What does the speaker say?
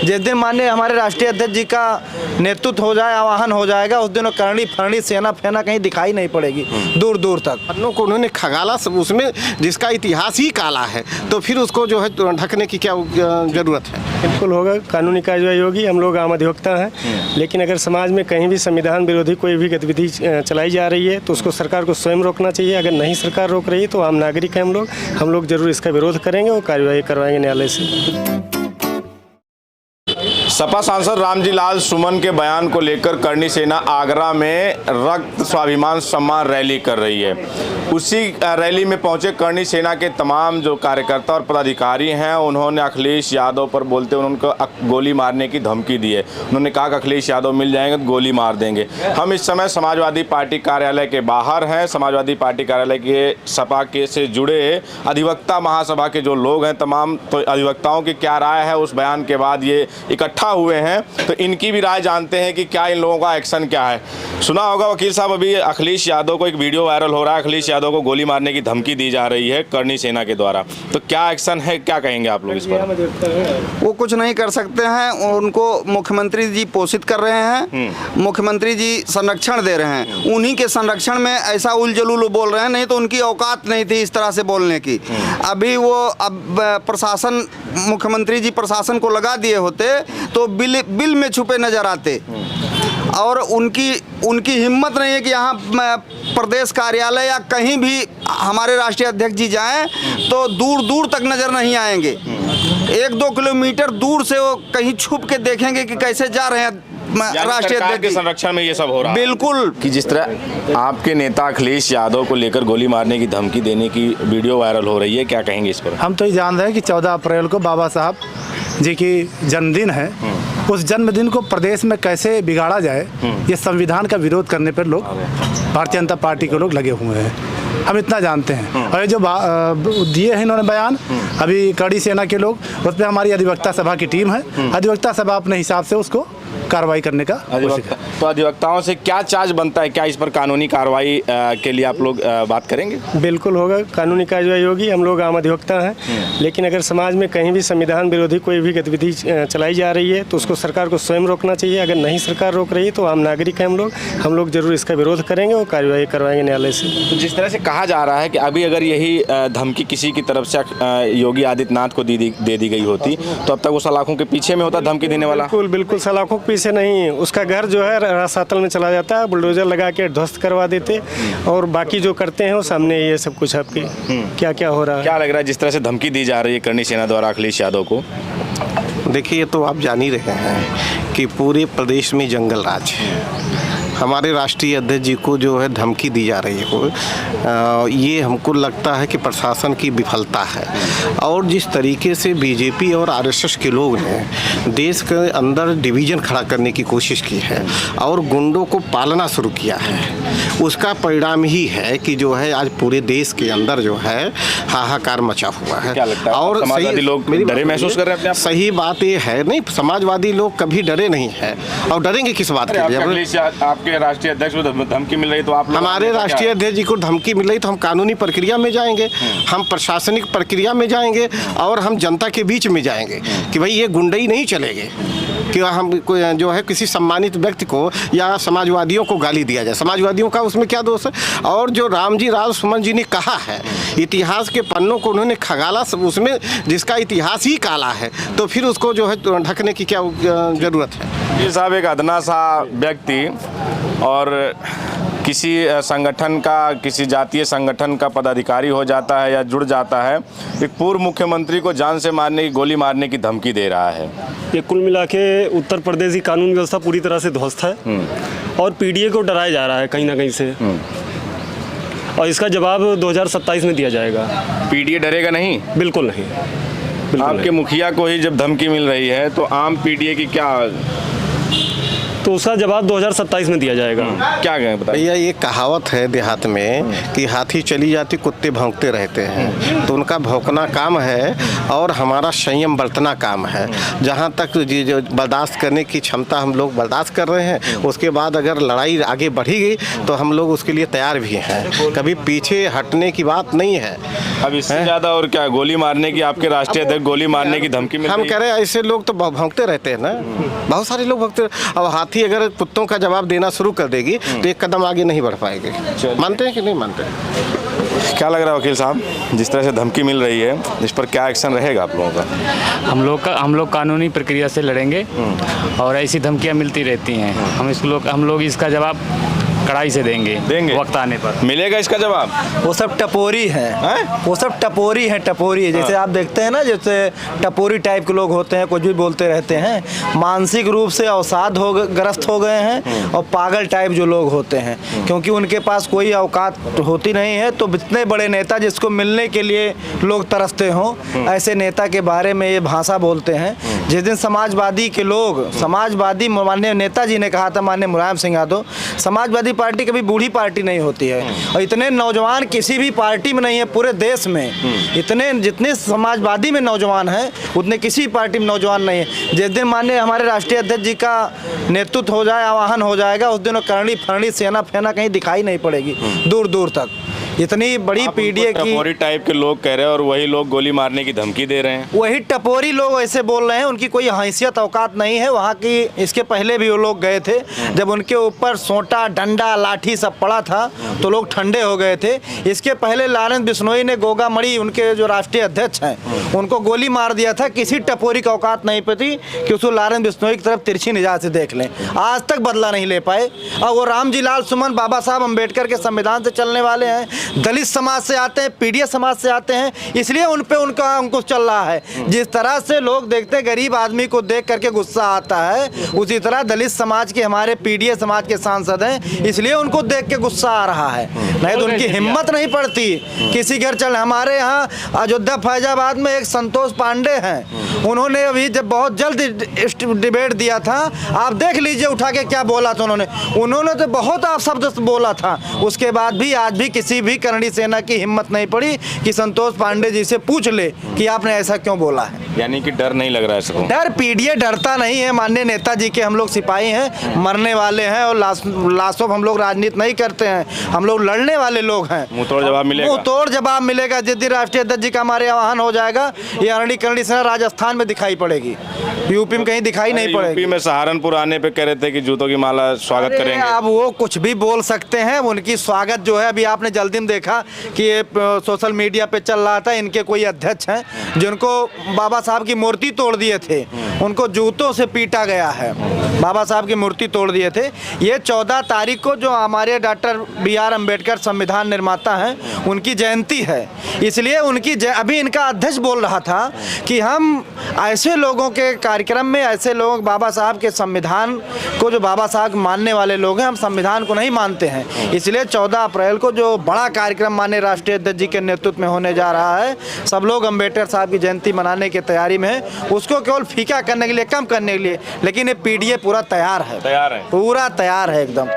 जिस दिन माननीय हमारे राष्ट्रीय अध्यक्ष जी का नेतृत्व हो जाए, आवाहन हो जाएगा, उस दिन करनी फरनी सेना फेना कहीं दिखाई नहीं पड़ेगी दूर दूर तक। पन्नों को उन्होंने खगाला, उसमें जिसका इतिहास ही काला है, तो फिर उसको जो है ढकने की क्या जरूरत है। बिल्कुल होगा, कानूनी कार्रवाई होगी। हम लोग आम अधिवक्ता हैं, लेकिन अगर समाज में कहीं भी संविधान विरोधी कोई भी गतिविधि चलाई जा रही है तो उसको सरकार को स्वयं रोकना चाहिए। अगर नहीं सरकार रोक रही है तो आम नागरिक हैं हम लोग जरूर इसका विरोध करेंगे और कार्रवाई करवाएंगे न्यायालय से। सपा सांसद रामजी लाल सुमन के बयान को लेकर करणी सेना आगरा में रक्त स्वाभिमान सम्मान रैली कर रही है। उसी रैली में पहुंचे करणी सेना के तमाम जो कार्यकर्ता और पदाधिकारी हैं, उन्होंने अखिलेश यादव पर बोलते हुए उनको गोली मारने की धमकी दी है। उन्होंने कहा कि अखिलेश यादव मिल जाएंगे तो गोली मार देंगे। हम इस समय समाजवादी पार्टी कार्यालय के बाहर हैं। समाजवादी पार्टी कार्यालय के सपा के से जुड़े अधिवक्ता महासभा के जो लोग हैं, तमाम तो अधिवक्ताओं की क्या राय है उस बयान के बाद ये इकट्ठा हुए हैं, तो इनकी भी राय जानते हैं कि क्या इन लोगों का एक्शन क्या है। सुना होगा वकील साहब, अभी अखिलेश यादव को एक वीडियो वायरल हो रहा है, अखिलेश यादव को गोली मारने की धमकी दी जा रही है करणी सेना के द्वारा, तो क्या एक्शन है, क्या कहेंगे आप लोग इस पर? वो कुछ नहीं कर सकते हैं, उनको मुख्यमंत्री जी पोषित कर रहे हैं, मुख्यमंत्री जी संरक्षण दे रहे हैं, उन्हीं के संरक्षण में ऐसा उलझुल बोल रहे हैं, नहीं तो उनकी औकात नहीं थी इस तरह से बोलने की। अभी वो अब प्रशासन, मुख्यमंत्री जी प्रशासन को लगा दिए होते तो बिल में छुपे नजर आते, और उनकी हिम्मत नहीं है कि यहाँ प्रदेश कार्यालय या कहीं भी हमारे राष्ट्रीय अध्यक्ष जी जाएं तो दूर दूर तक नजर नहीं आएंगे। 1-2 किलोमीटर दूर से वो कहीं छुप के देखेंगे कि कैसे जा रहे हैं राष्ट्रीय अध्यक्ष के संरक्षण में ये सब हो रहा है। बिल्कुल, कि जिस तरह आपके नेता अखिलेश यादव को लेकर गोली मारने की धमकी देने की वीडियो वायरल हो रही है, क्या कहेंगे इस पर? हम तो ये जान रहे हैं कि 14 अप्रैल को बाबा साहब जी की जन्मदिन है। उस जन्मदिन को प्रदेश में कैसे बिगाड़ा जाए, ये संविधान का विरोध करने पर लोग, भारतीय जनता पार्टी के लोग लगे हुए हैं, हम इतना जानते हैं। और ये जो दिए हैं इन्होंने बयान अभी करणी सेना के लोग, उस पर हमारी अधिवक्ता सभा की टीम है, अधिवक्ता सभा अपने हिसाब से उसको कार्रवाई करने का। तो अधिवक्ताओं से क्या चार्ज बनता है, क्या इस पर कानूनी कार्रवाई के लिए आप लोग बात करेंगे? बिल्कुल होगा, कानूनी कार्रवाई होगी। हम लोग आम अधिवक्ता हैं, लेकिन अगर समाज में कहीं भी संविधान विरोधी कोई भी गतिविधि चलाई जा रही है तो उसको सरकार को स्वयं रोकना चाहिए। अगर नहीं सरकार रोक रही है तो आम नागरिक हैं हम लोग जरूर इसका विरोध करेंगे और कार्रवाई करवाएंगे न्यायालय से। तो जिस तरह से कहा जा रहा है कि अभी अगर यही धमकी किसी की तरफ से योगी आदित्यनाथ को दे दी गई होती तो अब तक वो सलाखों के पीछे में होता धमकी देने वाला। बिल्कुल सलाखों के पीछे नहीं, उसका घर जो है रसातल में चला जाता है, बुलडोजर लगा के ध्वस्त करवा देते, और बाकी जो करते हैं वो सामने ये सब कुछ आपके क्या क्या हो रहा है। क्या लग रहा है जिस तरह से धमकी दी जा रही है करणी सेना द्वारा अखिलेश यादव को? देखिए, ये तो आप जान ही रहे हैं कि पूरे प्रदेश में जंगल राज है। हमारे राष्ट्रीय अध्यक्ष जी को जो है धमकी दी जा रही है, ये हमको लगता है कि प्रशासन की विफलता है। और जिस तरीके से बीजेपी और आरएसएस के लोग ने देश के अंदर डिवीज़न खड़ा करने की कोशिश की है और गुंडों को पालना शुरू किया है, उसका परिणाम ही है कि जो है आज पूरे देश के अंदर जो है हाहाकार मचा हुआ है। क्या लगता है और समाजवादी लोग डरे महसूस कर रहे हैं अपने आप? सही बात ये है, नहीं, समाजवादी लोग कभी डरे नहीं है, और डरेंगे किस बात के लिए? राष्ट्रीय अध्यक्ष को धमकी मिल रही तो आप, हमारे राष्ट्रीय अध्यक्ष जी को धमकी मिल रही तो हम कानूनी प्रक्रिया में जाएंगे, हम प्रशासनिक प्रक्रिया में जाएंगे, और हम जनता के बीच में जाएंगे कि भाई ये गुंडई नहीं चलेंगे कि हम जो है किसी सम्मानित व्यक्ति को या समाजवादियों को गाली दिया जाए। समाजवादियों का उसमें क्या दोष है? और जो रामजी लाल सुमन जी ने कहा है, इतिहास के पन्नों को उन्होंने खगाला, उसमें जिसका इतिहास ही काला है, तो फिर उसको जो है ढकने की क्या जरूरत है। ये साहब एक अदना सा व्यक्ति और किसी संगठन का, किसी जातीय संगठन का पदाधिकारी हो जाता है या जुड़ जाता है, एक पूर्व मुख्यमंत्री को जान से मारने की, गोली मारने की धमकी दे रहा है। ये कुल मिला के उत्तर प्रदेश की कानून व्यवस्था पूरी तरह से ध्वस्त है और पीडीए को डराया जा रहा है कहीं ना कहीं से, और इसका जवाब 2027 में दिया जाएगा। पीडीए डरेगा नहीं? बिल्कुल नहीं, बिल्कुल आपके नहीं। मुखिया को ही जब धमकी मिल रही है तो आम पीडीए की क्या तो उसका जवाब 2027 में दिया जाएगा। क्या कहें बताइए। भैया ये कहावत है देहात में कि हाथी चली जाती कुत्ते भौंकते रहते हैं, तो उनका भौंकना काम है और हमारा संयम बरतना काम है। जहाँ तक जो बर्दाश्त करने की क्षमता हम लोग बर्दाश्त कर रहे हैं, उसके बाद अगर लड़ाई आगे बढ़ी गई तो हम लोग उसके लिए तैयार भी हैं, कभी पीछे हटने की बात नहीं है। अब इससे ज़्यादा और क्या, गोली मारने की, आपके राष्ट्रीय अध्यक्ष गोली मारने की धमकी मिल हम रही कह है। रहे हैं ऐसे लोग तो भौंकते रहते हैं ना, बहुत सारे लोग भौंकते। अब हाथी अगर कुत्तों का जवाब देना शुरू कर देगी तो एक कदम आगे नहीं बढ़ पाएंगे। मानते हैं कि नहीं मानते? क्या लग रहा है वकील साहब, जिस तरह से धमकी मिल रही है, इस पर क्या एक्शन रहेगा आप लोगों का? हम लोग कानूनी प्रक्रिया से लड़ेंगे और ऐसी धमकियां मिलती रहती हैं। हम लोग इसका जवाब कड़ाई से देंगे वक्त आने पर। मिलेगा इसका जवाब? वो सब टपोरी हैं, वो सब टपोरी हैं, टपोरी है। जैसे आप देखते हैं ना, जैसे टपोरी टाइप के लोग होते हैं, कुछ भी बोलते रहते हैं, मानसिक रूप से अवसाद ग्रस्त हो गए हैं और पागल टाइप जो लोग होते हैं, क्योंकि उनके पास कोई औकात होती नहीं है। तो इतने बड़े नेता जिसको मिलने के लिए लोग तरसते हों, ऐसे नेता के बारे में ये भाषा बोलते हैं। जिस दिन समाजवादी के लोग, समाजवादी माननीय नेताजी ने कहा था, माननीय मुलायम सिंह यादव, समाजवादी पार्टी कभी बूढ़ी पार्टी नहीं होती है और इतने नौजवान किसी भी पार्टी में नहीं है पूरे देश में। इतने जितने समाजवादी में नौजवान हैं उतने किसी पार्टी में नौजवान नहीं है। जिस दिन माननीय हमारे राष्ट्रीय अध्यक्ष जी का नेतृत्व हो जाए, आवाहन हो जाएगा, उस दिन वो करनी फरनी सेना फेना कहीं दिखाई नहीं पड़ेगी दूर दूर तक। इतनी बड़ी पीडीए की टपोरी टाइप के लोग कह रहे हैं और वही लोग गोली मारने की धमकी दे रहे हैं। वही टपोरी लोग ऐसे बोल रहे हैं, उनकी कोई हैसियत औकात नहीं है वहाँ की। इसके पहले भी वो लोग गए थे, जब उनके ऊपर सोंटा डंडा लाठी सब पड़ा था तो लोग ठंडे हो गए थे। इसके पहले लारेंस बिश्नोई ने गोगा मणि, उनके जो राष्ट्रीय अध्यक्ष हैं, उनको गोली मार दिया था। किसी टपोरी का औकात नहीं पती कि उसको लारेंस बिश्नोई की तरफ तिरछी निगाह से देख लें। आज तक बदला नहीं ले पाए। और वो रामजी लाल सुमन बाबा साहब अम्बेडकर के संविधान से चलने वाले हैं, दलित समाज से आते हैं, पीडीए समाज से आते हैं, इसलिए उन पे उनका अंकुश चल रहा है। जिस तरह से लोग देखते हैं गरीब आदमी को देख करके गुस्सा आता है, उसी तरह दलित समाज के हमारे पीडीए समाज के सांसद हैं, इसलिए उनको देख के गुस्सा आ रहा है। नहीं तो उनकी हिम्मत नहीं पड़ती किसी घर चल। हमारे यहाँ अयोध्या फैजाबाद में एक संतोष पांडे हैं, उन्होंने अभी जब बहुत जल्द डिबेट दिया था, आप देख लीजिए उठा के क्या बोला था उन्होंने तो बहुत आप शब्द बोला था। उसके बाद भी आज भी किसी भी करणी सेना की हिम्मत नहीं पड़ी कि संतोष पांडे जी से पूछ ले कि आपने ऐसा क्यों बोला है। यानी कि डर नहीं लग रहा है सबको? डर पीडीए डरता नहीं है। माननीय नेताजी के हम लोग सिपाही हैं, मरने वाले हैं और लाशों हम लोग राजनीति नहीं करते हैं, हम लोग लड़ने वाले लोग हैं। मुंह तोड़ जवाब मिलेगा? मुंह तोड़ जवाब मिलेगा। जिस दिन राष्ट्रीय अध्यक्ष जी का हमारे आह्वान हो जाएगा, ये अरणी करणी सेना राजस्थान में दिखाई पड़ेगी, यूपी में कहीं दिखाई नहीं पड़ेगी। यूपी में सहारनपुर आने पे कह रहे थे कि जूतों की माला स्वागत करेंगे। अब वो कुछ भी बोल सकते हैं, उनकी स्वागत जो है, अभी आपने जल्दी में देखा कि ये सोशल मीडिया पे चल रहा था, इनके कोई अध्यक्ष हैं जिनको बाबा साहब की मूर्ति तोड़ दिए थे, उनको जूतों से पीटा गया है, बाबा साहब की मूर्ति तोड़ दिए थे। ये 14 तारीख को जो हमारे डॉक्टर BR अम्बेडकर संविधान निर्माता हैं, उनकी जयंती है, इसलिए उनकी अभी इनका अध्यक्ष बोल रहा था कि हम ऐसे लोगों के कार्यक्रम में, ऐसे लोग बाबा साहब के संविधान को, जो बाबा साहब मानने वाले लोग हैं, हम संविधान को नहीं मानते हैं। इसलिए 14 अप्रैल को जो बड़ा कार्यक्रम माननीय राष्ट्रीय अध्यक्ष जी के नेतृत्व में होने जा रहा है, सब लोग अम्बेडकर साहब की जयंती मनाने की तैयारी में है, उसको केवल फीका करने के लिए, कम करने के लिए। लेकिन ये पीडीए पूरा तैयार है, तैयार है, पूरा तैयार है एकदम।